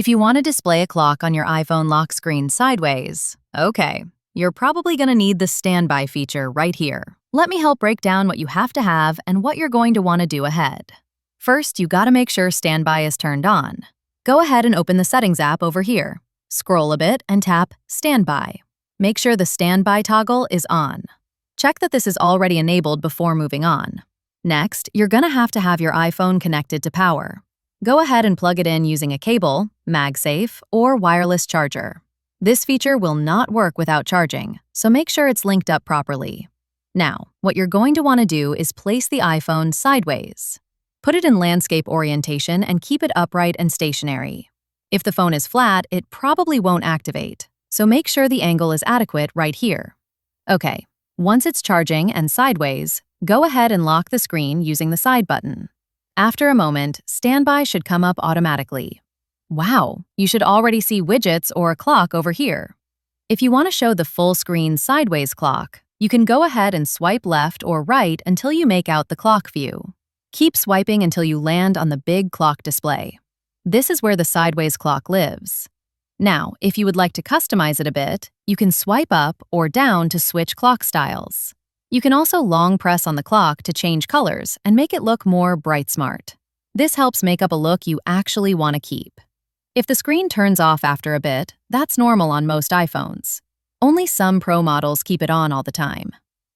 If you want to display a clock on your iPhone lock screen sideways, okay, you're probably going to need the standby feature right here. Let me help break down what you have to have and what you're going to want to do ahead. First, you gotta make sure standby is turned on. Go ahead and open the Settings app over here. Scroll a bit and tap Standby. Make sure the standby toggle is on. Check that this is already enabled before moving on. Next, you're gonna have to have your iPhone connected to power. Go ahead and plug it in using a cable, MagSafe, or wireless charger. This feature will not work without charging, so make sure it's linked up properly. Now, what you're going to want to do is place the iPhone sideways. Put it in landscape orientation and keep it upright and stationary. If the phone is flat, it probably won't activate, so make sure the angle is adequate right here. Okay, once it's charging and sideways, go ahead and lock the screen using the side button. After a moment, standby should come up automatically. Wow, you should already see widgets or a clock over here. If you want to show the full screen sideways clock, you can go ahead and swipe left or right until you make out the clock view. Keep swiping until you land on the big clock display. This is where the sideways clock lives. Now, if you would like to customize it a bit, you can swipe up or down to switch clock styles. You can also long press on the clock to change colors and make it look more bright smart. This helps make up a look you actually want to keep. If the screen turns off after a bit, that's normal on most iPhones. Only some Pro models keep it on all the time.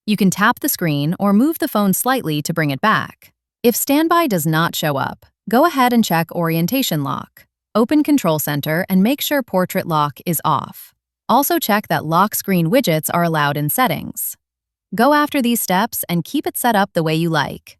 You can tap the screen or move the phone slightly to bring it back. If standby does not show up, go ahead and check Orientation Lock. Open Control Center and make sure Portrait Lock is off. Also check that lock screen widgets are allowed in settings. Go after these steps and keep it set up the way you like.